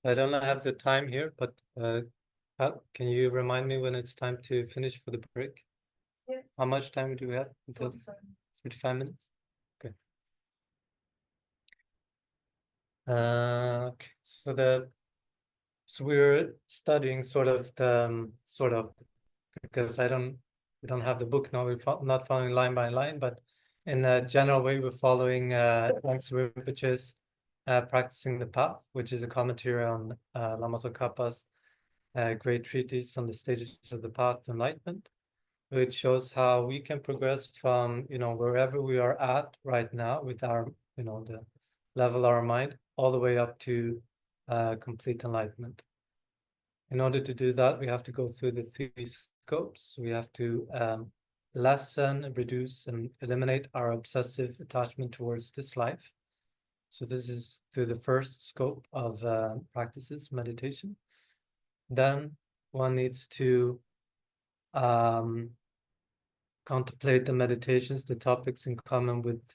I don't have the time here, but can you remind me when it's time to finish for the break? Yeah. How much time do we have until 45. 35 minutes? Okay. Okay. So we're studying because we don't have the book now. We're not following line by line, but in a general way, we're following Yangsi Rinpoche's Practicing the Path, which is a commentary on Lama Tsongkhapa's great treatise on the stages of the path to enlightenment, which shows how we can progress from wherever we are at right now with our the level of our mind all the way up to complete enlightenment. In order to do that, we have to go through the three scopes. We have to lessen, reduce, and eliminate our obsessive attachment towards this life. So this is through the first scope of practices, meditation. Then one needs to contemplate the meditations, the topics in common with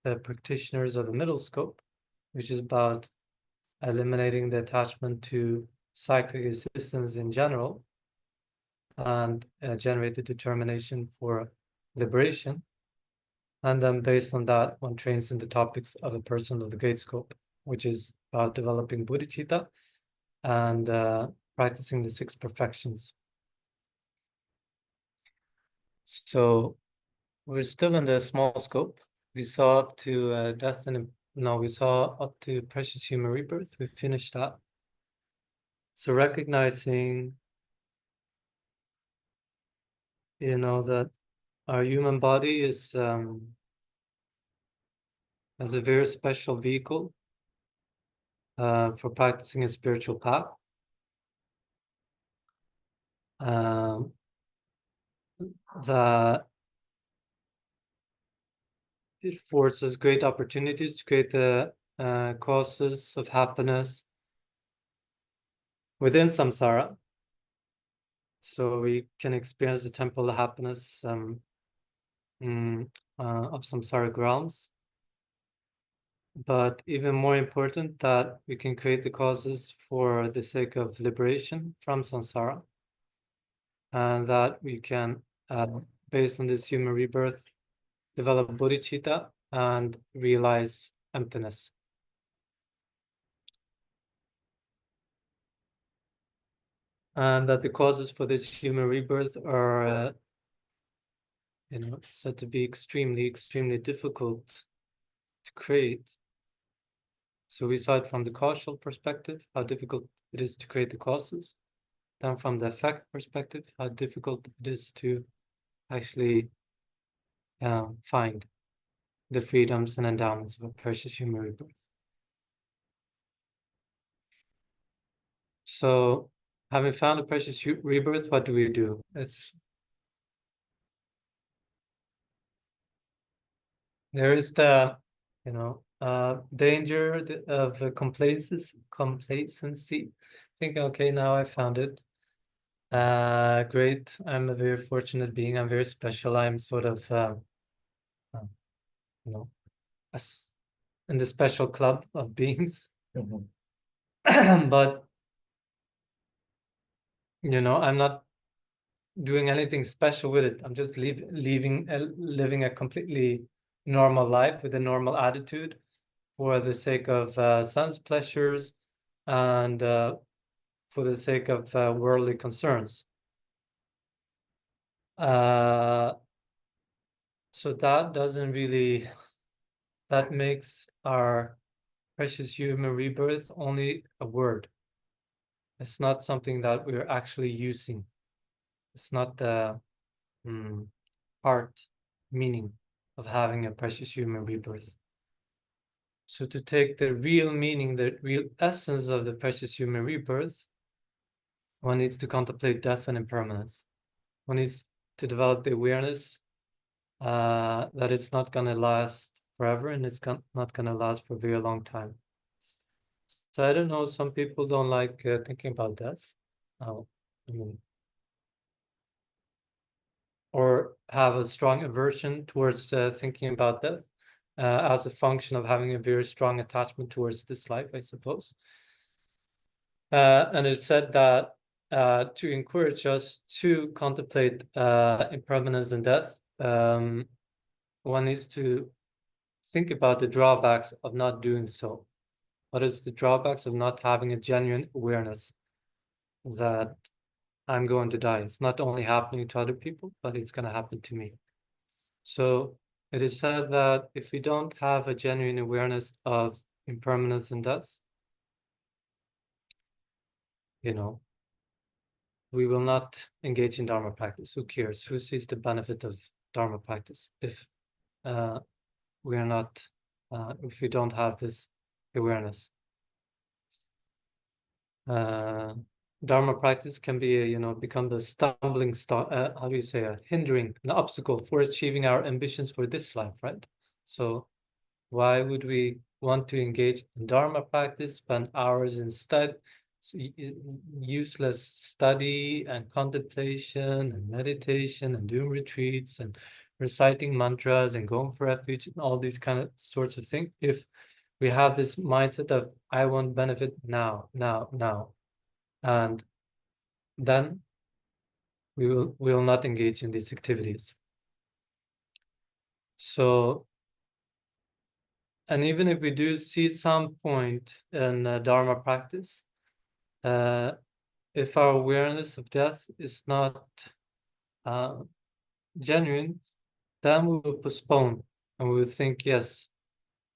the practitioners of the middle scope, which is about eliminating the attachment to cyclic existence in general and generate the determination for liberation. And then based on that, one trains in the topics of a person of the great scope, which is about developing bodhicitta and practicing the six perfections. So we're still in the small scope. We saw up to we saw up to precious human rebirth. We finished that. So recognizing, that our human body is as a very special vehicle for practicing a spiritual path. That it affords us great opportunities to create the causes of happiness within samsara. So we can experience the temple of happiness of samsaric realms. But even more important, that we can create the causes for the sake of liberation from samsara. And that we can, based on this human rebirth, develop bodhicitta and realize emptiness. And that the causes for this human rebirth are, said to be extremely, extremely difficult to create. So we saw it from the causal perspective, how difficult it is to create the causes. Then from the effect perspective, how difficult it is to actually find the freedoms and endowments of a precious human rebirth. So having found a precious rebirth, what do we do? There is the, danger of complacency. Thinking, okay, now I found it. Great. I'm a very fortunate being. I'm very special. I'm sort of, in the special club of beings. Mm-hmm. But, I'm not doing anything special with it. I'm just living a completely normal life with a normal attitude for the sake of sense pleasures and for the sake of worldly concerns. So that makes our precious human rebirth only a word. It's not something that we're actually using. It's not the heart meaning of having a precious human rebirth. So to take the real meaning, the real essence of the precious human rebirth, one needs to contemplate death and impermanence. One needs to develop the awareness that it's not going to last forever and it's not going to last for a very long time. So I don't know, some people don't like thinking about death. Or have a strong aversion towards thinking about death as a function of having a very strong attachment towards this life, I suppose. And it said that to encourage us to contemplate impermanence and death, one needs to think about the drawbacks of not doing so. What is the drawbacks of not having a genuine awareness that I'm going to die? It's not only happening to other people, but it's going to happen to me. So it is said that if we don't have a genuine awareness of impermanence and death, we will not engage in Dharma practice. Who cares? Who sees the benefit of Dharma practice if we are not, if we don't have this awareness? Dharma practice can be, become the stumbling stone, how do you say, an obstacle for achieving our ambitions for this life, right? So why would we want to engage in Dharma practice, spend hours instead, useless study and contemplation and meditation and doing retreats and reciting mantras and going for refuge and all these kind of sorts of things, if we have this mindset of I want benefit now, and then we will not engage in these activities. So, and even if we do see some point in Dharma practice, if our awareness of death is not genuine, then we will postpone and we will think, yes,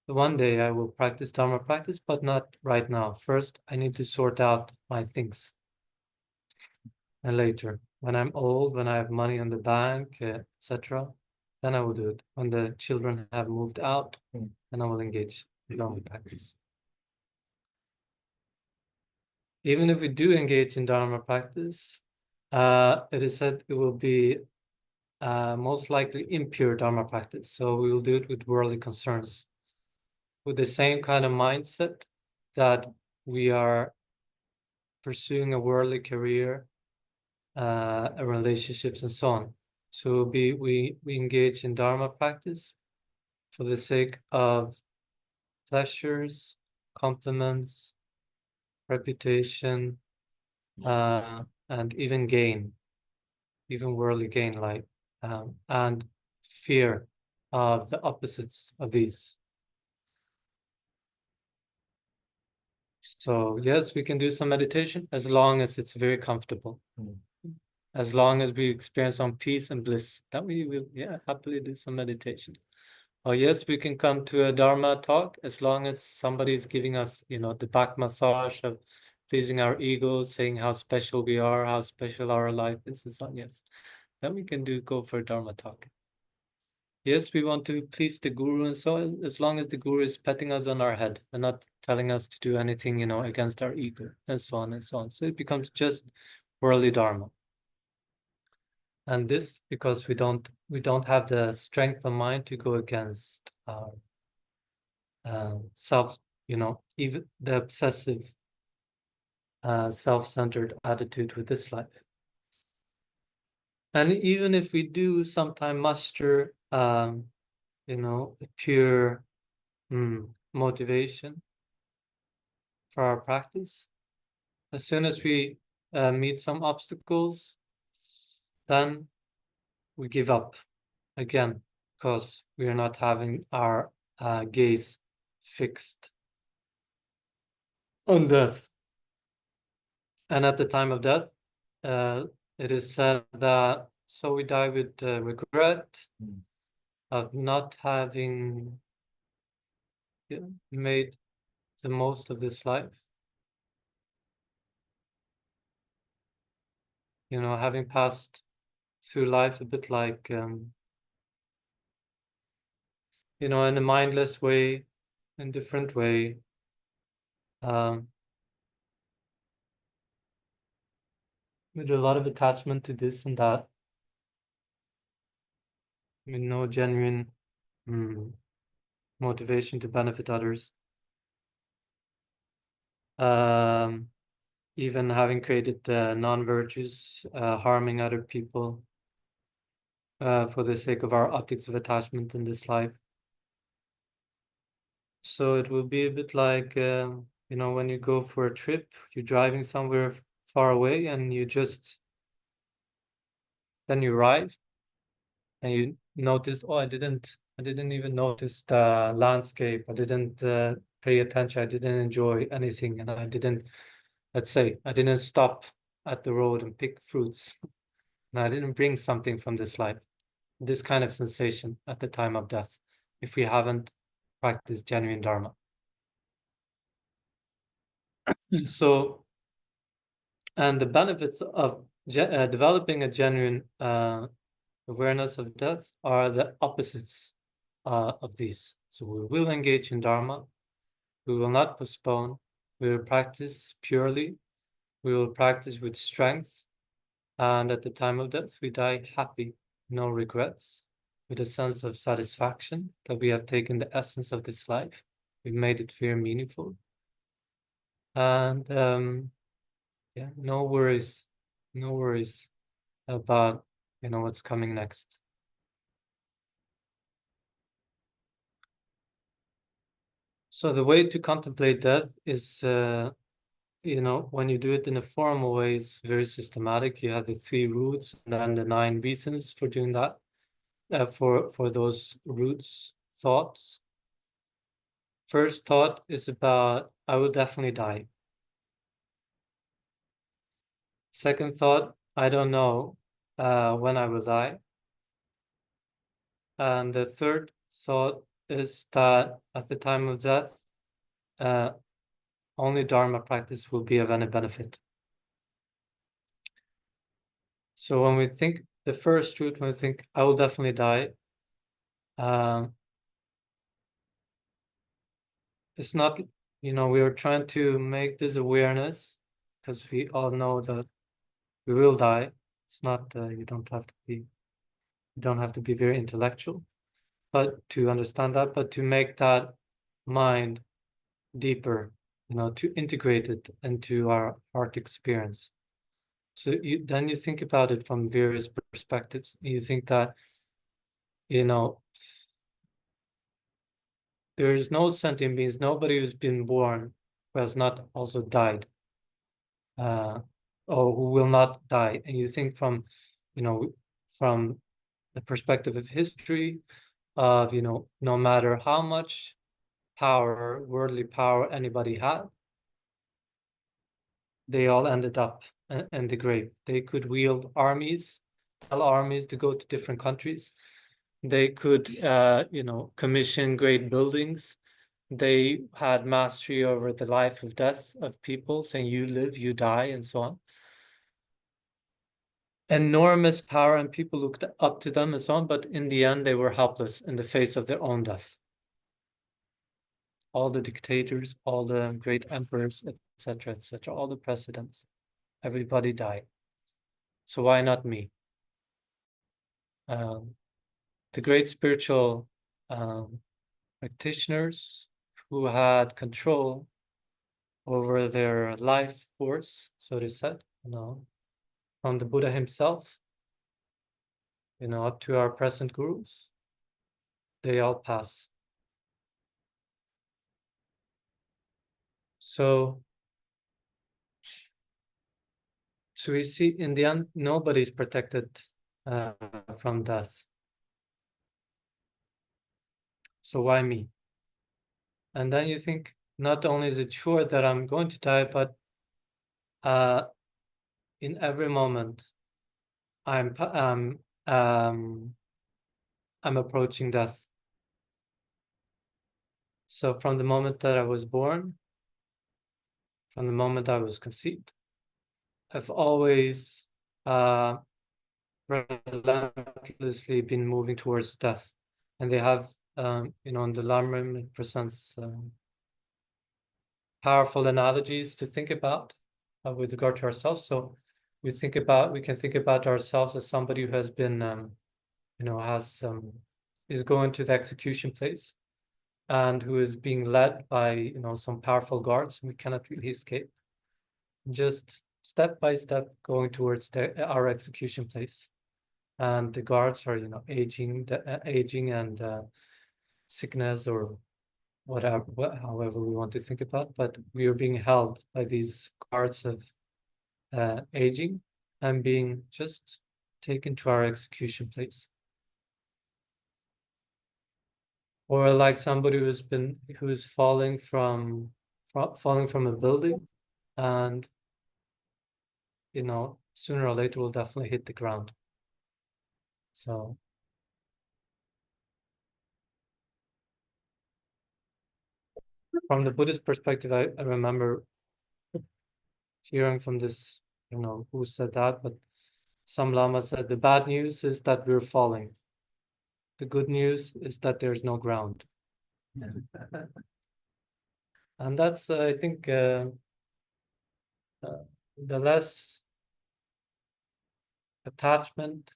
one day I will practice Dharma practice, but not right now. First, I need to sort out my things. And later, when I'm old, when I have money in the bank, etc., then I will do it. When the children have moved out, then I will engage in Dharma practice. Even if we do engage in Dharma practice, it is said it will be most likely impure Dharma practice. So we will do it with worldly concerns, with the same kind of mindset that we are pursuing a worldly career, relationships, and so on. So we engage in Dharma practice for the sake of pleasures, compliments, reputation, and even gain, even worldly gain, like and fear of the opposites of these. So yes, we can do some meditation as long as it's very comfortable. As long as we experience some peace and bliss, then we will, happily do some meditation. Oh yes, we can come to a Dharma talk as long as somebody is giving us, the back massage of pleasing our egos, saying how special we are, how special our life is, and so on. Yes, then we can go for a Dharma talk. Yes, we want to please the guru, and so as long as the guru is patting us on our head and not telling us to do anything, against our ego, and so on and so on. So it becomes just worldly Dharma. And this because we don't have the strength of mind to go against our self, even the obsessive, self-centered attitude with this life. And even if we do sometime muster, a pure motivation for our practice, as soon as we meet some obstacles, then we give up again, because we are not having our gaze fixed on death. And at the time of death, it is said that so we die with regret of not having made the most of this life. Having passed through life a bit like, in a mindless way, in different way. With a lot of attachment to this and that, with no genuine motivation to benefit others. Even having created non-virtues, harming other people for the sake of our objects of attachment in this life. So it will be a bit like, you know, when you go for a trip, you're driving somewhere far away and then you arrive and you notice, oh, I didn't even notice the landscape. I didn't pay attention. I didn't enjoy anything. And let's say, I didn't stop at the road and pick fruits. And I didn't bring something from this life. This kind of sensation at the time of death, if we haven't practiced genuine Dharma. So, and the benefits of developing a genuine awareness of death are the opposites of these. So we will engage in Dharma, we will not postpone, we will practice purely, we will practice with strength, and at the time of death, we die happy, no regrets, with a sense of satisfaction that we have taken the essence of this life, we've made it very meaningful, and yeah, no worries about, you know, what's coming next. So the way to contemplate death is, you know, when you do it in a formal way, it's very systematic. You have the 3 roots and then the 9 reasons for doing that, for those roots thoughts. First thought is about, I will definitely die. Second thought, I don't know when I will die. And the third thought is that at the time of death, only Dharma practice will be of any benefit. So when we think the first root, when we think I will definitely die, it's not, you know, we are trying to make this awareness because we all know that we will die. It's not, you don't have to be very intellectual, but to understand that, but to make that mind deeper, you know, to integrate it into our heart experience. So then you think about it from various perspectives. You think that, you know, there is no sentient beings, nobody who's been born who has not also died, or who will not die. And you think from, you know, from the perspective of history, of, you know, no matter how much power, worldly power anybody had, they all ended up in the grave. They could wield armies, tell armies to go to different countries. They could, you know, commission great buildings. They had mastery over the life of death of people, saying you live, you die, and so on. Enormous power, and people looked up to them and so on, but in the end, they were helpless in the face of their own death. All the dictators, all the great emperors, etc., all the presidents, everybody died. So why not me? The great spiritual practitioners who had control over their life force, so they said, you know, from the Buddha himself, you know, up to our present gurus, they all pass. So we see in the end, nobody's protected from death. So why me? And then you think, not only is it sure that I'm going to die, but in every moment, I'm approaching death. So from the moment that I was born, from the moment I was conceived, I've always relentlessly been moving towards death. And they have, you know, in the Lamrim, it presents powerful analogies to think about with regard to ourselves. So we can think about ourselves as somebody who has been, you know, is going to the execution place and who is being led by, you know, some powerful guards. We cannot really escape. Just step by step going towards our execution place. And the guards are, you know, aging and sickness or whatever, however we want to think about, but we are being held by these guards of aging and being just taken to our execution place. Or like somebody who's falling from a building, and sooner or later will definitely hit the ground. So from the Buddhist perspective, I remember hearing from this, who said that, but some Lama said the bad news is that we're falling. The good news is that there's no ground. And that's, I think, the less attachment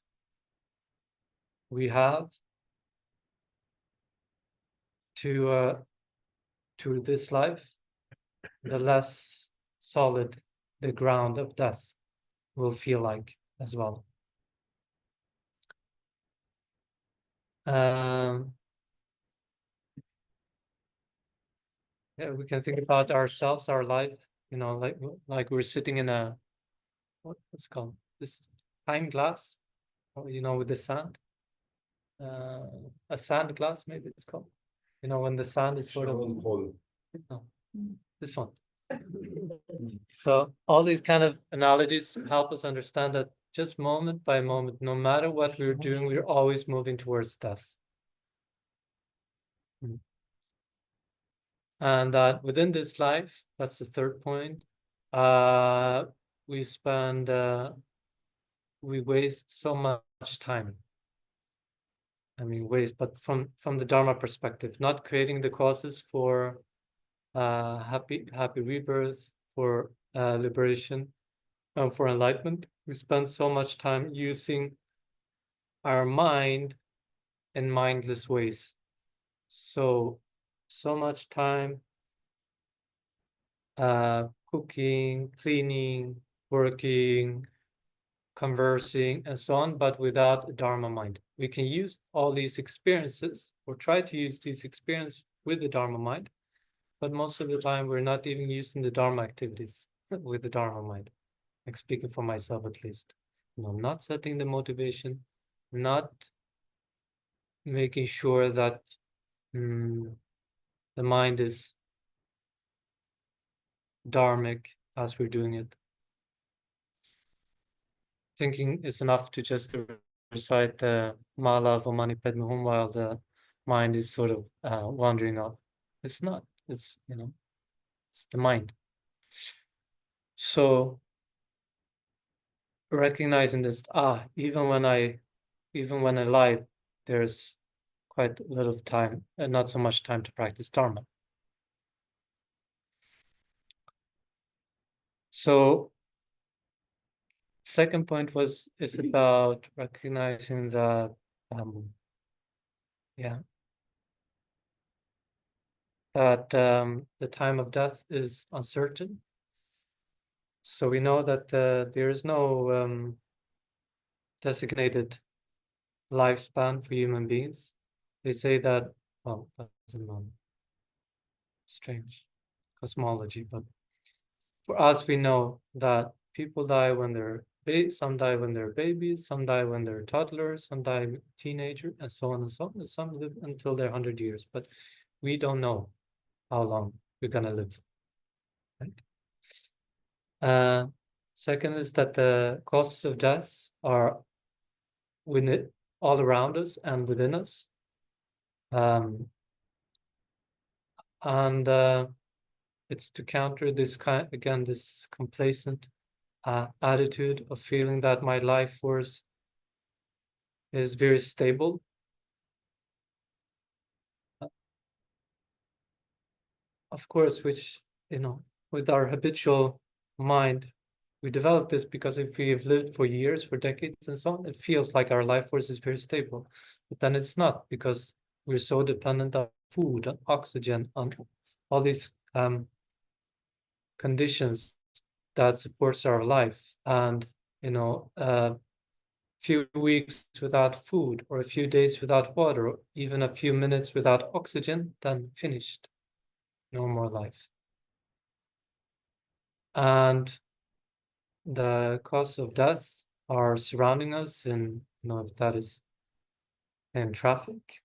we have to this life, the less solid the ground of death will feel like as well. Yeah, we can think about ourselves, our life, like we're sitting in what's it called? This time glass, with the sand. A sand glass, maybe it's called. When the sand is sort of no, this one. So all these kind of analogies help us understand that just moment by moment, no matter what we're doing, we're always moving towards death. And that within this life, that's the third point, we waste so much time. I mean, waste, but from the Dharma perspective, not creating the causes for happy rebirth, for liberation, and for enlightenment. We spend so much time using our mind in mindless ways. So much time cooking, cleaning, working, conversing, and so on, but without a Dharma mind. We can use all these experiences, or try to use these experiences with the Dharma mind, but most of the time we're not even using the Dharma activities with the Dharma mind. Like speaking for myself at least. Not setting the motivation, not making sure that the mind is dharmic as we're doing it. Thinking it's enough to just recite the Mala of Mani Padme Hum while the mind is sort of wandering off. It's not. It's it's the mind. So recognizing this, even when I lie, there's quite a little time and not so much time to practice Dharma. So second point is about recognizing that that the time of death is uncertain. So we know that there is no designated lifespan for human beings. They say that, well, that's a strange cosmology, but for us, we know that people die when they're some die when they're babies, some die when they're toddlers, some die teenager, and so on and so on. And some live until they're 100 years, but we don't know how long we're gonna live. Right? Second is that the causes of death are within all around us and within us. And it's to counter this this complacent attitude of feeling that my life force is very stable. Of course, which, with our habitual mind, we develop this because if we have lived for years, for decades and so on, it feels like our life force is very stable. But then it's not, because we're so dependent on food, on oxygen, on all these conditions that supports our life. And, a few weeks without food, or a few days without water, or even a few minutes without oxygen, then finished. no more life. And the cause of death are surrounding us, and if that is in traffic,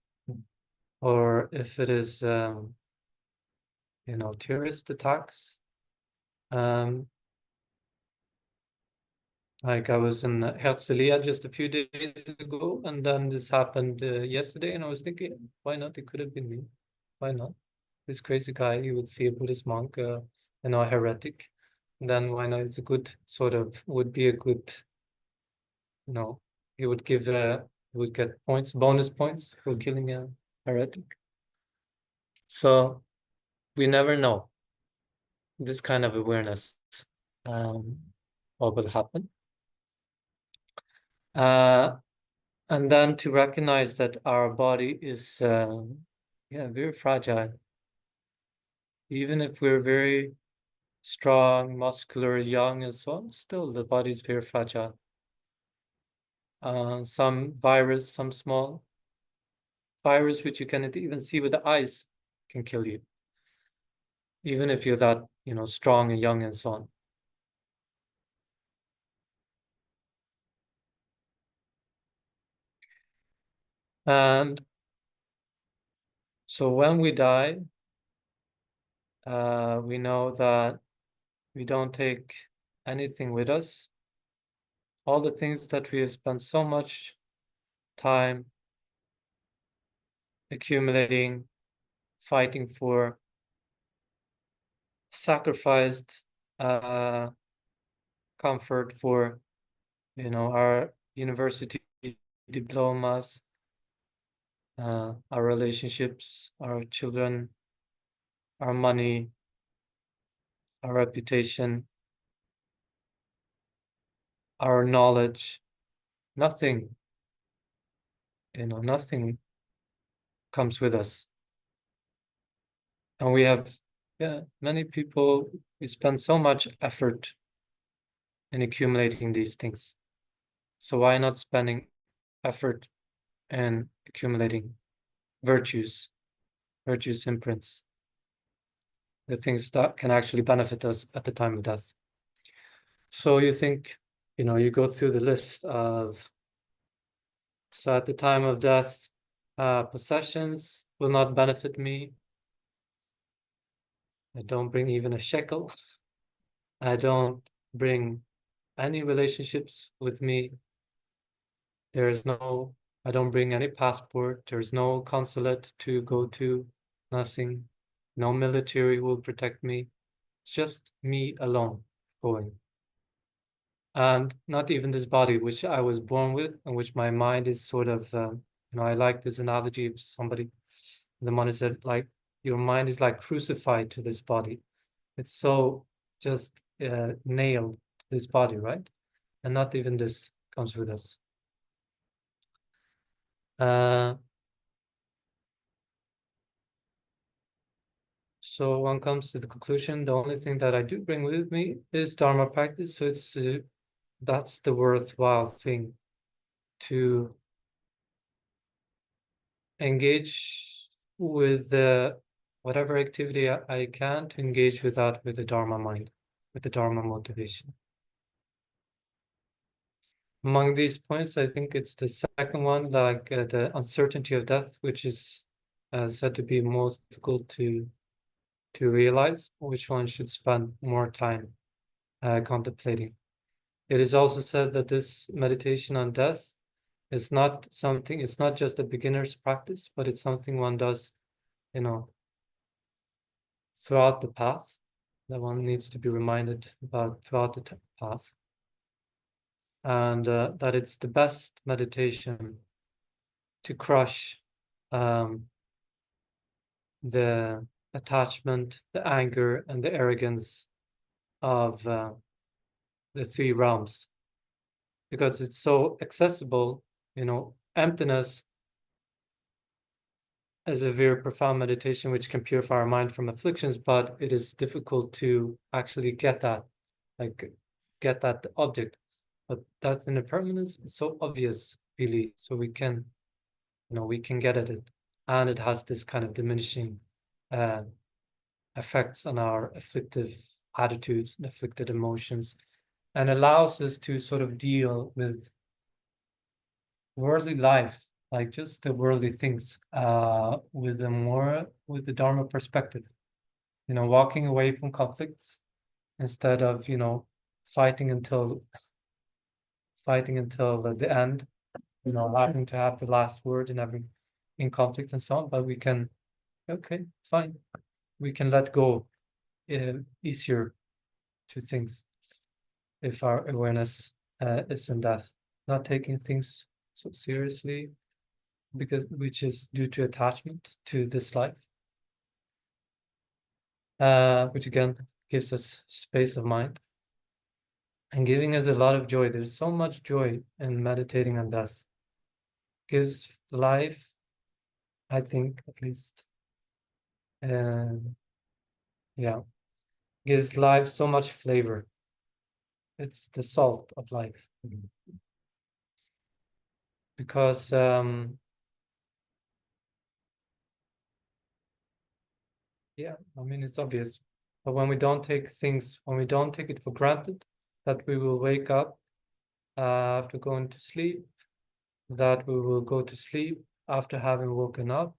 or if it is terrorist attacks. Like I was in Herzliya just a few days ago, and then this happened yesterday, and I was thinking, why not? It could have been me. Why not? This crazy guy, you would see a Buddhist monk, a heretic. And then why not? It's a good would be a good, he would give, would get points, bonus points for killing a heretic. So we never know. This kind of awareness, what will happen. And then to recognize that our body is, very fragile. Even if we're very strong, muscular, young, and so on, still the body is very fragile. Some small virus, which you cannot even see with the eyes, can kill you. Even if you're that, strong and young and so on. And so when we die, we know that we don't take anything with us. All the things that we have spent so much time accumulating, fighting for, sacrificed comfort for, our university diplomas, our relationships, our children, our money, our reputation, our knowledge. Nothing, nothing comes with us. And we have, many people, we spend so much effort in accumulating these things. So why not spending effort in accumulating virtues imprints, the things that can actually benefit us at the time of death? So you think, you go through the list of, so at the time of death, possessions will not benefit me. I don't bring even a shekel. I don't bring any relationships with me. I don't bring any passport. There's no consulate to go to, nothing. No military will protect me. It's just me alone going. And not even this body, which I was born with, and which my mind is sort of, I like this analogy of somebody, the monk said, like, your mind is like crucified to this body. It's so just nailed to this body, right? And not even this comes with us. So one comes to the conclusion, the only thing that I do bring with me is Dharma practice. So it's that's the worthwhile thing, to engage with whatever activity I can, to engage with that, with the Dharma mind, with the Dharma motivation. Among these points, I think it's the second one, like the uncertainty of death, which is said to be most difficult to realize, which one should spend more time contemplating. It is also said that this meditation on death is not something, it's not just a beginner's practice, but it's something one does, throughout the path, that one needs to be reminded about throughout the path. And that it's the best meditation to crush the attachment, the anger, and the arrogance of the three realms, because it's so accessible. Emptiness is a very profound meditation which can purify our mind from afflictions, but it is difficult to actually get that object. But death and impermanence, it's so obvious, really. So we can get at it, and it has this kind of diminishing effects on our afflictive attitudes and afflicted emotions, and allows us to sort of deal with worldly life, like just the worldly things, with the Dharma perspective. Walking away from conflicts instead of, fighting until the end, having to have the last word in conflicts and so on. But we can, okay, fine. We can let go easier to things if our awareness is in death, not taking things so seriously, which is due to attachment to this life, which again gives us space of mind and giving us a lot of joy. There's so much joy in meditating on death. Gives life, I think, at least, gives life so much flavor. It's the salt of life. Because it's obvious. But when we don't take it for granted, that we will wake up after going to sleep, that we will go to sleep after having woken up,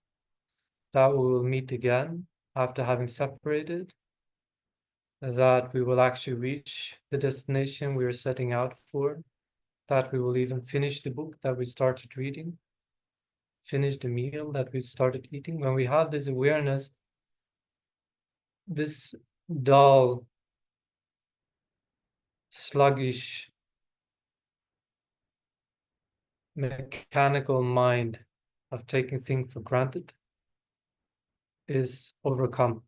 that we will meet again after having separated, that we will actually reach the destination we are setting out for, that we will even finish the book that we started reading, finish the meal that we started eating. When we have this awareness, this dull, sluggish, mechanical mind of taking things for granted is overcome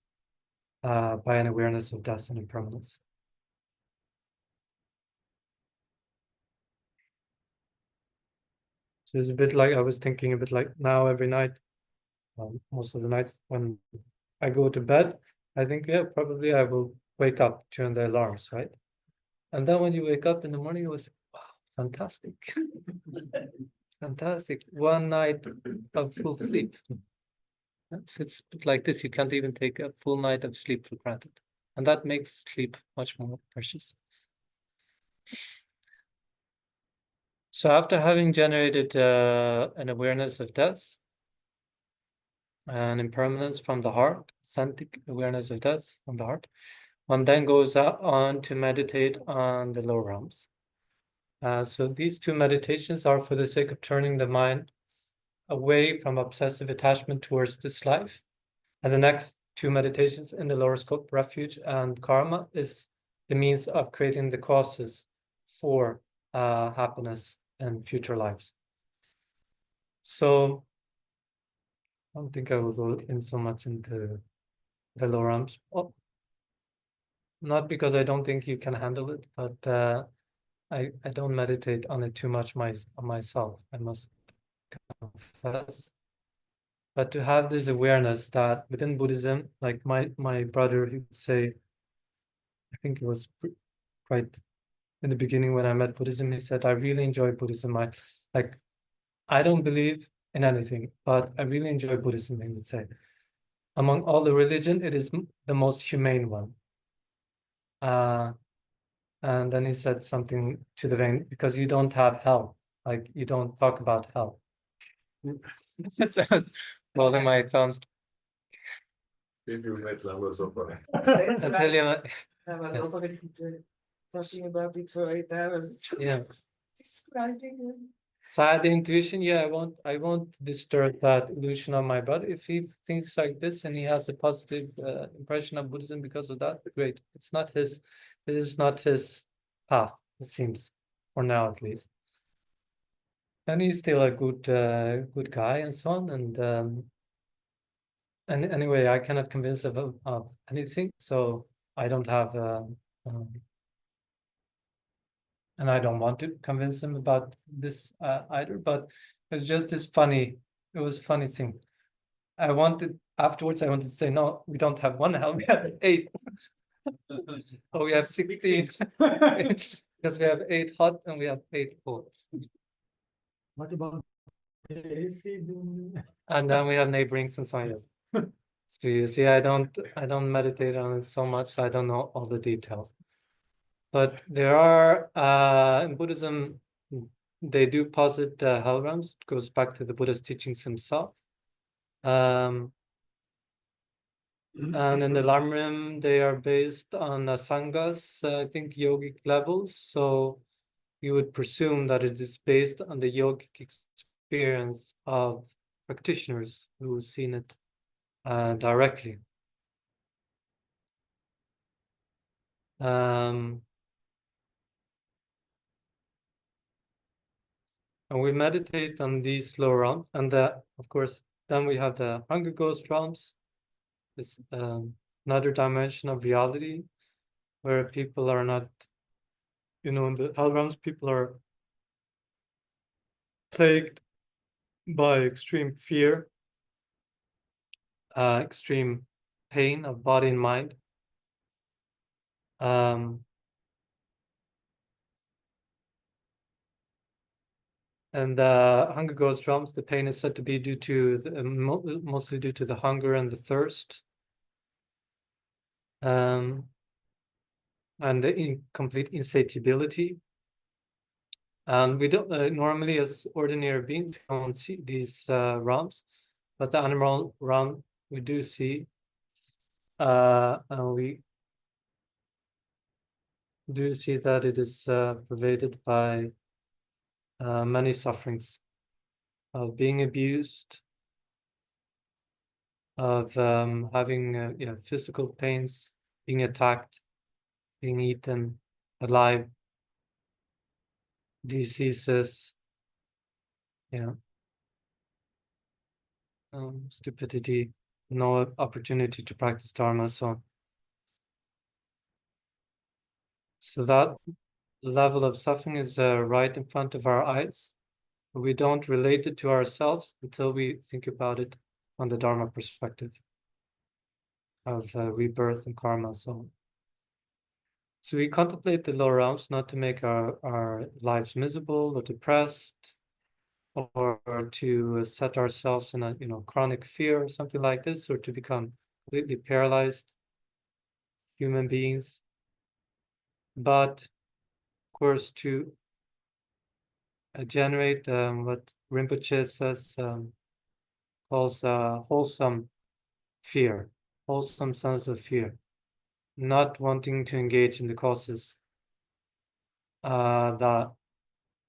by an awareness of death and impermanence. So it's a bit like, I was thinking a bit like now every night, most of the nights when I go to bed, I think, yeah, probably I will wake up during the alarms, right? And then when you wake up in the morning, it was, wow, fantastic. Fantastic. One night of full sleep. It's like this, you can't even take a full night of sleep for granted. And that makes sleep much more precious. So after having generated an awareness of death and impermanence from the heart, authentic awareness of death from the heart, one then goes on to meditate on the lower realms. So these two meditations are for the sake of turning the mind away from obsessive attachment towards this life. And the next two meditations in the lower scope, refuge and karma, is the means of creating the causes for happiness in future lives. So I don't think I will go in so much into the lower realms. Oh, not because I don't think you can handle it, but I don't meditate on it too much myself, I must confess. But to have this awareness that within Buddhism, like my brother, he would say, I think it was quite in the beginning when I met Buddhism, he said, I really enjoy Buddhism. I don't believe in anything, but I really enjoy Buddhism, he would say. Among all the religion, it is the most humane one. And then he said something to the vein, because you don't have hell, like you don't talk about hell. I was rolling my thumbs. Talking about it for 8 hours. Yeah. Describing. So I had the intuition, I won't disturb that illusion of my body. If he thinks like this and he has a positive impression of Buddhism because of that, great. This is not his path, it seems, for now at least. And he's still a good guy and so on. And anyway, I cannot convince him of anything, so I don't have and I don't want to convince him about this either, but it's just this funny thing. Afterwards I wanted to say, no, we don't have one hell, we have 8. Oh, we have 16. Because we have 8 hot and we have 8 cold. What about AC? And then we have neighboring societies. So you see, I don't meditate on it so much, so I don't know all the details. But there are in Buddhism, they do posit hell realms. It goes back to the Buddha's teachings himself. And in the Lamrim, they are based on Asangas, I think yogic levels. So you would presume that it is based on the yogic experience of practitioners who've seen it directly. And we meditate on these lower realms, and of course, then we have the Hunger Ghost realms. It's another dimension of reality where people are not, in the hell realms, people are plagued by extreme fear, extreme pain of body and mind. And Hunger Ghost realms, the pain is said to be due to mostly due to the hunger and the thirst, and the incomplete insatiability. And we don't normally, as ordinary beings, we don't see these realms, but the animal realm we do see, and we do see that it is pervaded by many sufferings of being abused, of having physical pains, being attacked, being eaten alive, diseases, stupidity, no opportunity to practice Dharma, so on. So that level of suffering is right in front of our eyes. We don't relate it to ourselves until we think about it on the Dharma perspective of rebirth and karma. So we contemplate the lower realms not to make our lives miserable or depressed, or to set ourselves in a chronic fear or something like this, or to become completely paralyzed human beings, but of course to generate what Rinpoche says calls wholesome fear, wholesome sense of fear, not wanting to engage in the causes that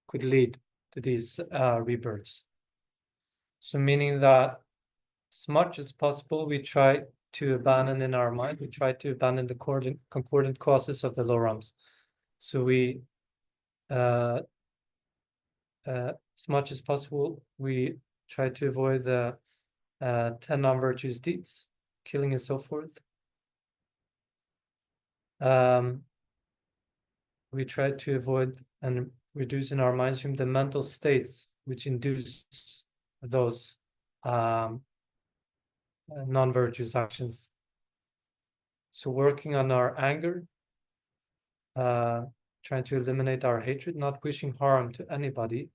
could lead to these rebirths. So meaning that as much as possible, we try to abandon in our mind, we try to abandon the concordant causes of the lower realms. So we, as much as possible, we try to avoid the 10 non-virtuous deeds, killing and so forth. We try to avoid and reduce in our minds from the mental states which induce those non-virtuous actions. So working on our anger, trying to eliminate our hatred, not wishing harm to anybody,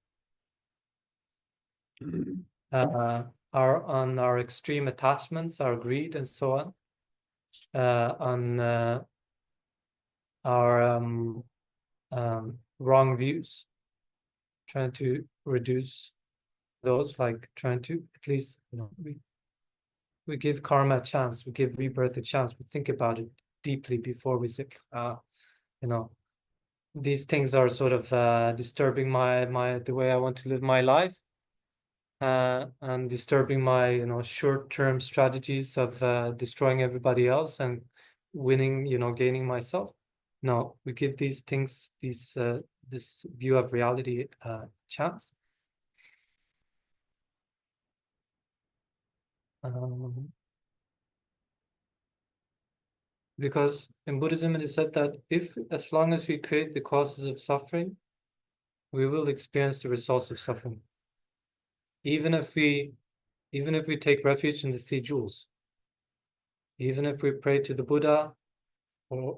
on our extreme attachments, our greed, and so on, on our wrong views, trying to reduce those, like trying to at least, we give karma a chance, we give rebirth a chance, we think about it deeply before we say, these things are sort of disturbing the way I want to live my life, and disturbing my short-term strategies of destroying everybody else and winning, gaining myself. No, we give these things, this view of reality a chance. Because in Buddhism it is said that as long as we create the causes of suffering, we will experience the results of suffering. Even if we take refuge in the 3 jewels, even if we pray to the Buddha, or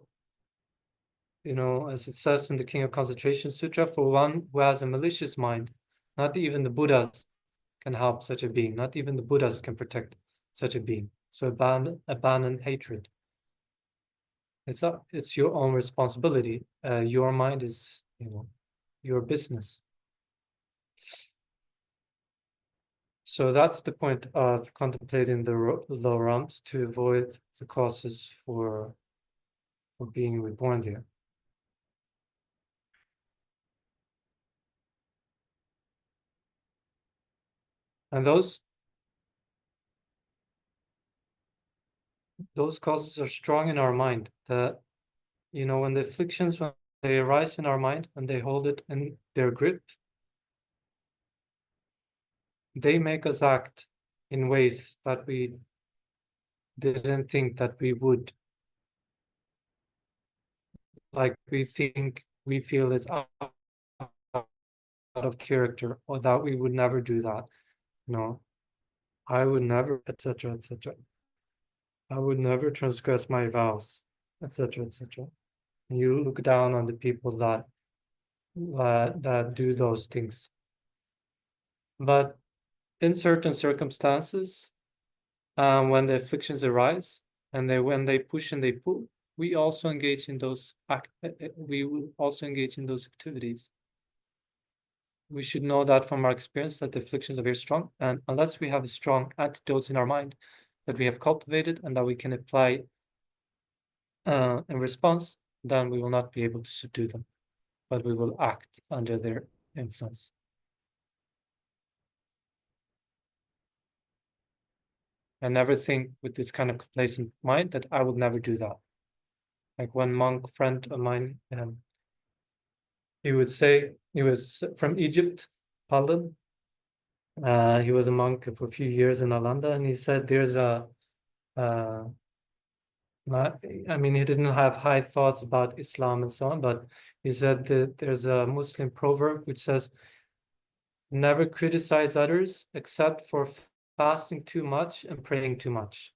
as it says in the King of Concentration Sutra, for one who has a malicious mind, not even the Buddhas can help such a being, not even the Buddhas can protect such a being. So abandon hatred. It's your own responsibility. Your mind is, your business. So that's the point of contemplating the lower realms, to avoid the causes for being reborn there. And those causes are strong in our mind. That, when the afflictions, when they arise in our mind and they hold it in their grip, they make us act in ways that we didn't think that we would. Like we feel it's out of character, or that we would never do that. No, I would never, etc., etc. I would never transgress my vows, etc., etc. And you look down on the people that do those things. But in certain circumstances, when the afflictions arise and when they push and they pull, we also engage in those we will also engage in those activities. We should know that from our experience, that the afflictions are very strong, and unless we have strong antidotes in our mind that we have cultivated and that we can apply in response, then we will not be able to subdue them, but we will act under their influence. And never think with this kind of complacent mind that I would never do that. Like one monk friend of mine, he would say, he was from Egypt, Palden. He was a monk for a few years in Alanda, and he said there's I mean, he didn't have high thoughts about Islam and so on, but he said that there's a Muslim proverb which says, never criticize others except for fasting too much and praying too much.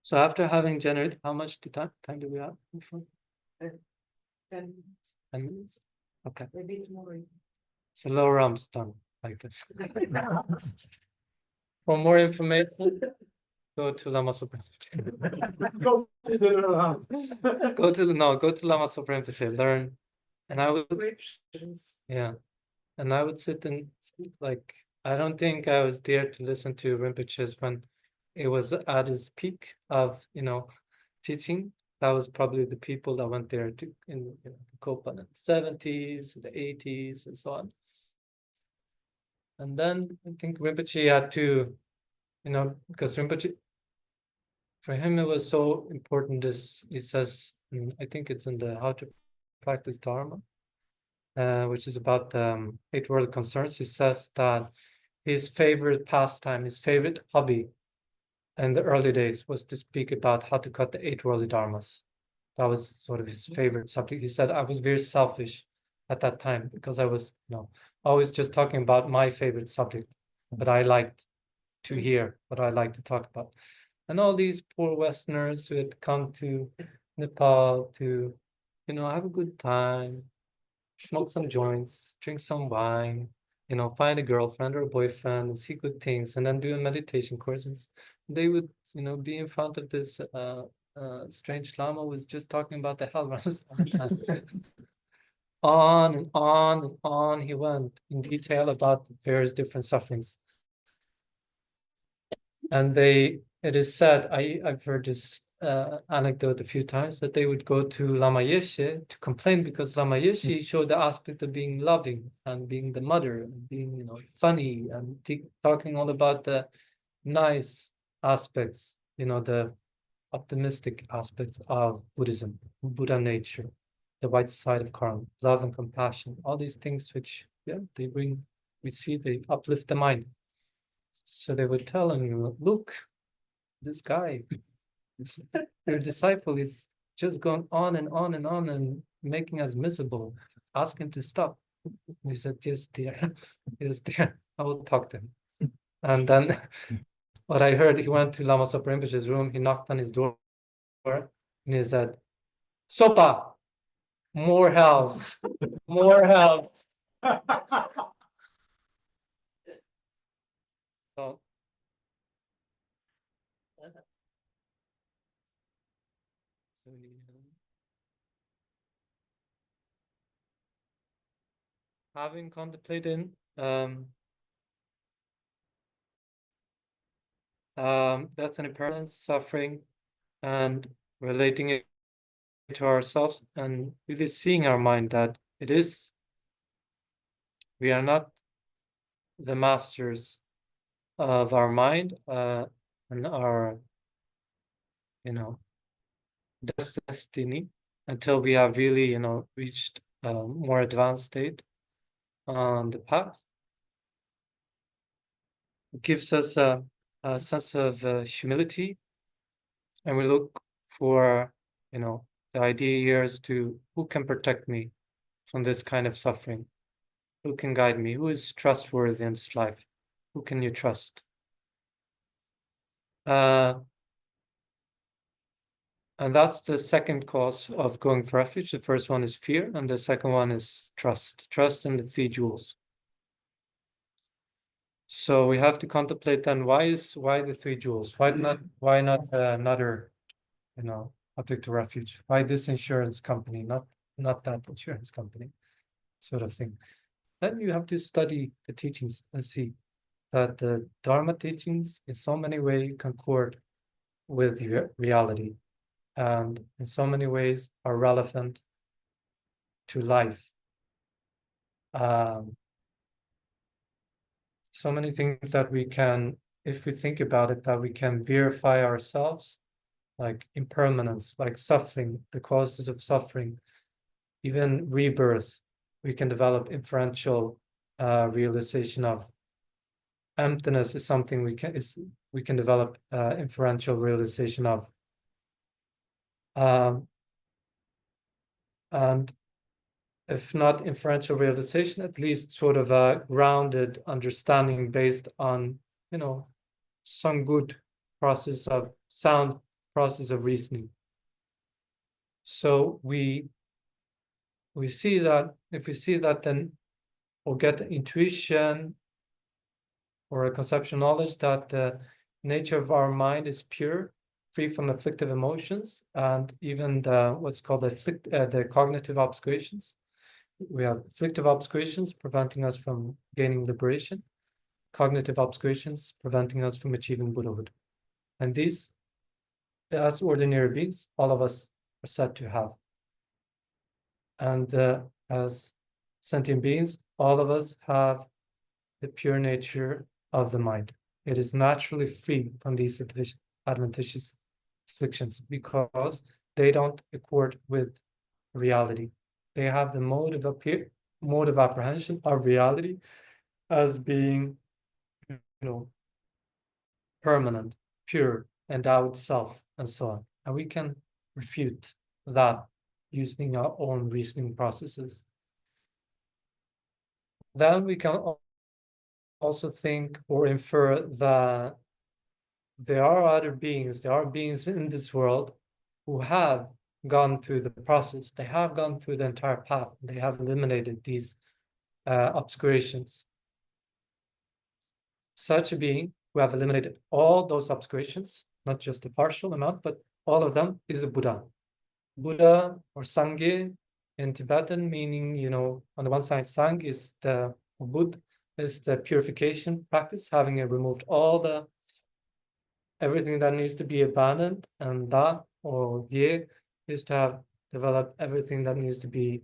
So after having generated, how much time do we have? 10 minutes. 10 minutes? Okay. Maybe tomorrow. So lower realms done like this. For more information, go to Lama Supreme. Go Go to Lama Supreme learn. And I would, yeah. And I would sit and like, I don't think I was there to listen to Rinpoche's when it was at his peak of, teaching. That was probably the people that went there to in Copa in the 70s, the 80s, and so on. And then I think Rinpoche had to, because Rinpoche, for him it was so important. This, he says, I think it's in the How to Practice Dharma, which is about 8 world concerns. He says that his favorite pastime, his favorite hobby in the early days was to speak about how to cut the 8 worldly dharmas. That was sort of his favorite subject. He said, I was very selfish at that time because I was always just talking about my favorite subject, but I liked to hear, what I like to talk about. And all these poor Westerners who had come to Nepal to, have a good time, smoke some joints, drink some wine, find a girlfriend or a boyfriend and see good things, and then do a meditation courses. They would, be in front of this strange Lama was just talking about the hell realms. On and on and on he went in detail about various different sufferings. And it is said, I've heard this anecdote a few times, that they would go to Lama Yeshe to complain because Lama Yeshe showed the aspect of being loving and being the mother and being, funny and talking all about the nice aspects, the optimistic aspects of Buddhism, Buddha nature, the white side of karma, love and compassion, all these things which, they uplift the mind. So they would tell him, look, this guy, your disciple is just going on and on and on and making us miserable. Ask him to stop. And he said, yes, dear. Yes, dear. I will talk to him. And then what I heard, he went to Lama Zopa Rinpoche's room, he knocked on his door, and he said, Sopa, more hells, more hells. So having contemplated death and impermanence, suffering, and relating it to ourselves, and really seeing our mind that we are not the masters of our mind and our, destiny, until we have really, reached a more advanced state on the path. It gives us a sense of humility, and we look for, the idea here is to who can protect me from this kind of suffering, who can guide me, who is trustworthy in this life, who can you trust? And that's the second cause of going for refuge. The first one is fear, and the second one is trust. Trust in the three jewels. So we have to contemplate then why the three jewels? Why not another, object of refuge? Why this insurance company, not that insurance company, sort of thing. Then you have to study the teachings and see that the Dharma teachings in so many ways concord with reality, and in so many ways are relevant to life. So many things that we can, if we think about it, that we can verify ourselves, like impermanence, like suffering, the causes of suffering, even rebirth. We can develop inferential realization of. Emptiness is something we can develop inferential realization of. And if not inferential realization, at least sort of a grounded understanding based on, some good sound process of reasoning. So we see that, if we see that, then we'll get intuition or a conceptual knowledge that the nature of our mind is pure, free from afflictive emotions, and even what's called the cognitive obscurations. We have afflictive obscurations preventing us from gaining liberation, cognitive obscurations preventing us from achieving Buddhahood. And these, as ordinary beings, all of us are said to have. And as sentient beings, all of us have the pure nature of the mind. It is naturally free from these adventitious afflictions because they don't accord with reality. They have the mode of apprehension of reality as being, permanent, pure, endowed self, and so on. And we can refute that using our own reasoning processes. Then we can also think or infer that there are beings in this world who have gone through the process. They have gone through the entire path. They have eliminated these obscurations. Such a being who have eliminated all those obscurations, not just a partial amount, but all of them, is a Buddha. Buddha or Sangye in Tibetan, meaning, on the one side, Sang is the Buddha, is the purification practice, having removed everything that needs to be abandoned, and Da or Ye is to have developed everything that needs to be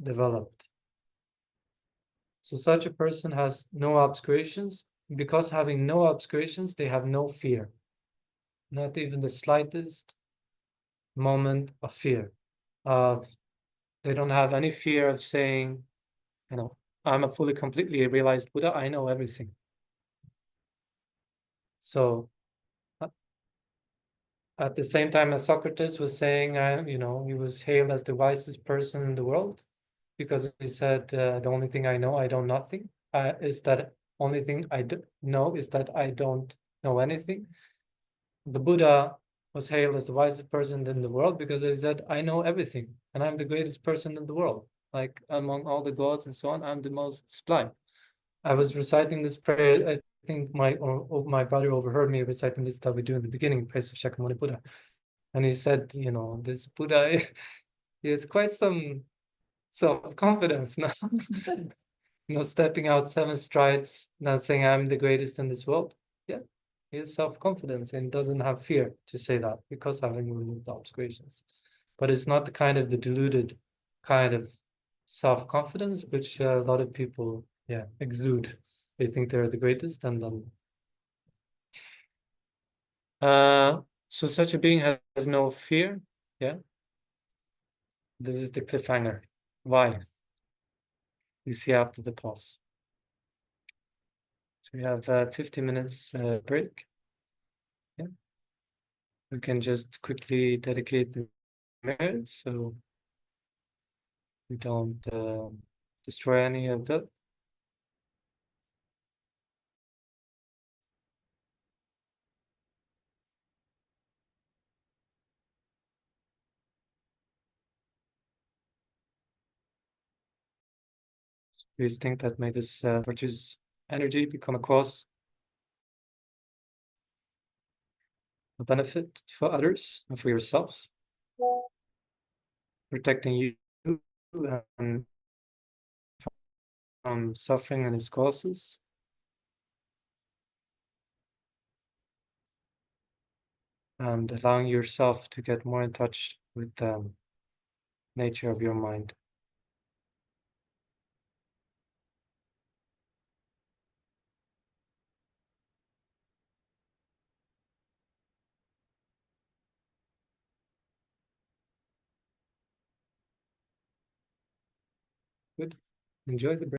developed. So such a person has no obscurations. Because having no obscurations, they have no fear, not even the slightest moment of fear. They don't have any fear of saying, I'm a fully, completely realized Buddha. I know everything. So at the same time as Socrates was saying, he was hailed as the wisest person in the world because he said, the only thing I know, I know nothing, is that only thing I know is that I don't know anything. The Buddha was hailed as the wisest person in the world because he said, I know everything and I'm the greatest person in the world. Like among all the gods and so on, I'm the most sublime. I was reciting this prayer. I think my brother overheard me reciting this that we do in the beginning, praise of Shakyamuni Buddha. And he said, this Buddha, he has quite some self-confidence now. Stepping out 7 strides, not saying I'm the greatest in this world. Yeah, he has self-confidence and doesn't have fear to say that because having removed the obscurations. But it's not the deluded kind of self-confidence which a lot of people, exude. They think they're the greatest, and then so such a being has no fear. Yeah, this is the cliffhanger. Why? You see after the pause. So we have 50 minutes break. Yeah, we can just quickly dedicate the merits so we don't destroy any of that. So please think that may this virtuous energy become across a benefit for others and for yourself, protecting you and from suffering and its causes, and allowing yourself to get more in touch with the nature of your mind. Good. Enjoy the break.